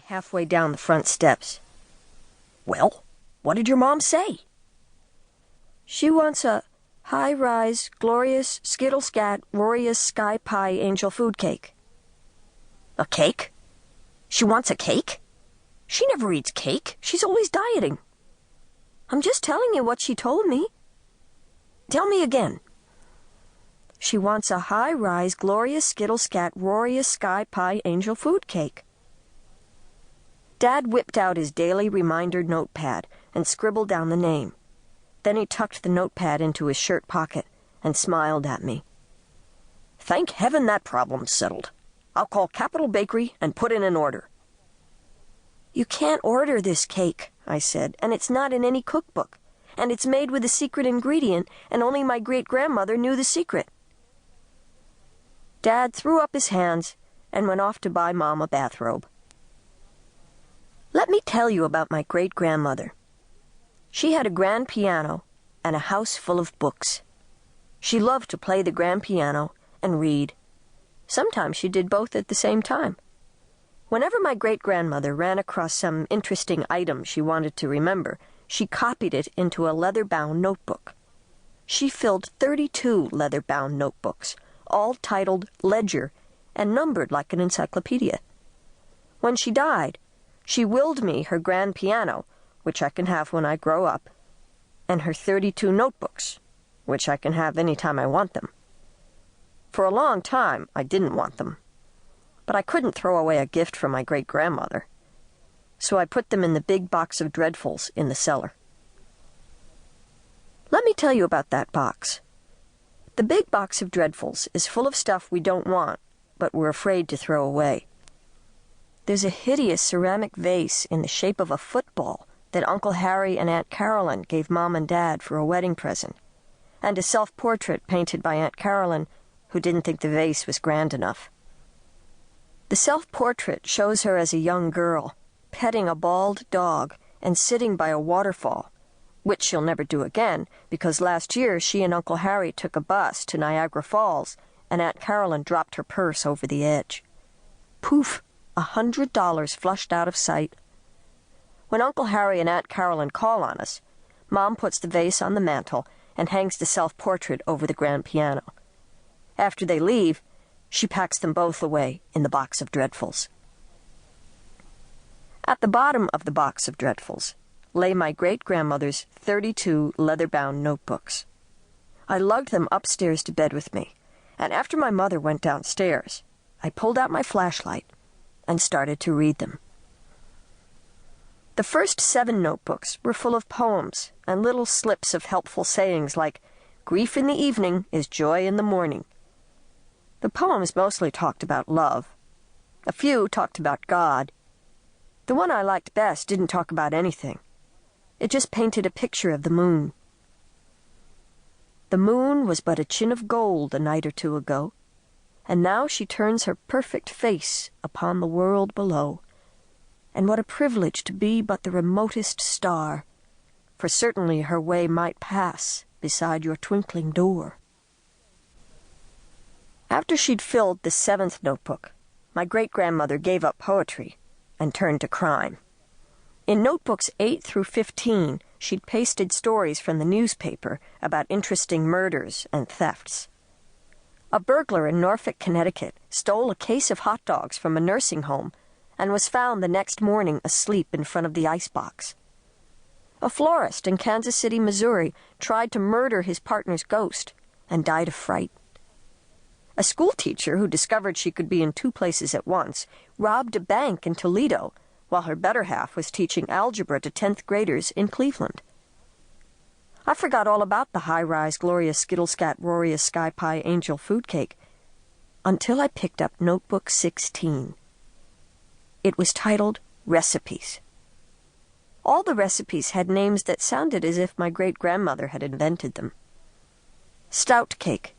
halfway down the front steps. "Well, what did your mom say?" "She wants a high-rise, glorious, Skittle Skat Roarious sky pie angel food cake." "A cake? She wants a cake? She never eats cake. She's always dieting." "I'm just telling you what she told me." "Tell me again." "She wants a high-rise, glorious Skittle Skat Roarious sky pie angel food cake." Dad whipped out his daily reminder notepad and scribbled down the name. Then he tucked the notepad into his shirt pocket and smiled at me. "Thank heaven that problem's settled. I'll call Capital Bakery and put in an order." "You can't order this cake," I said, "and it's not in any cookbook, and it's made with a secret ingredient, and only my great-grandmother knew the secret." Dad threw up his hands and went off to buy Mom a bathrobe. Let me tell you about my great-grandmother. She had a grand piano and a house full of books. She loved to play the grand piano and read. Sometimes she did both at the same time. Whenever my great-grandmother ran across some interesting item she wanted to remember, she copied it into a leather-bound notebook. She filled 32 leather-bound notebooks, all titled Ledger and numbered like an encyclopedia. When she died, she willed me her grand piano, which I can have when I grow up, and her 32 notebooks, which I can have any time I want them. For a long time, I didn't want them, but I couldn't throw away a gift from my great-grandmother, so I put them in the big box of dreadfuls in the cellar. Let me tell you about that box. The big box of dreadfuls is full of stuff we don't want, but we're afraid to throw away. There's a hideous ceramic vase in the shape of a football that Uncle Harry and Aunt Carolyn gave Mom and Dad for a wedding present, and a self-portrait painted by Aunt Carolyn, who didn't think the vase was grand enough. The self-portrait shows her as a young girl, petting a bald dog and sitting by a waterfall, which she'll never do again, because last year she and Uncle Harry took a bus to Niagara Falls, and Aunt Carolyn dropped her purse over the edge. Poof! $100 flushed out of sight. When Uncle Harry and Aunt Carolyn call on us, Mom puts the vase on the mantel and hangs the self-portrait over the grand piano. After they leave, she packs them both away in the box of dreadfuls. At the bottom of the box of dreadfuls lay my great-grandmother's 32 leather-bound notebooks. I lugged them upstairs to bed with me, and after my mother went downstairs, I pulled out my flashlight and started to read them. The first 7 notebooks were full of poems and little slips of helpful sayings like, "Grief in the evening is joy in the morning." The poems mostly talked about love. A few talked about God. The one I liked best didn't talk about anything. It just painted a picture of the moon. The moon was but a chin of gold a night or two ago, and now she turns her perfect face upon the world below. And what a privilege to be but the remotest star, for certainly her way might pass beside your twinkling door. After she'd filled the 7th notebook, my great-grandmother gave up poetry and turned to crime. In notebooks 8 through 15, she'd pasted stories from the newspaper about interesting murders and thefts. A burglar in Norfolk, Connecticut, stole a case of hot dogs from a nursing home and was found the next morning asleep in front of the icebox. A florist in Kansas City, Missouri, tried to murder his partner's ghost and died of fright. A schoolteacher who discovered she could be in 2 places at once robbed a bank in Toledo while her better half was teaching algebra to 10th graders in Cleveland. I forgot all about the high-rise, glorious Skittle Skat Roarious sky pie angel food cake until I picked up Notebook 16. It was titled Recipes. All the recipes had names that sounded as if my great-grandmother had invented them. Stout cake,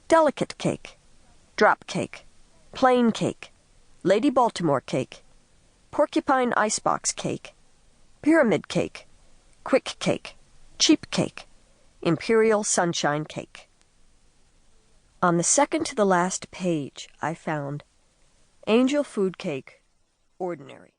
delicate cake, drop cake, plain cake, Lady Baltimore cake, porcupine icebox cake, pyramid cake, quick cake, cheap cake, imperial sunshine cake. On the second to the last page, I found angel food cake, ordinary.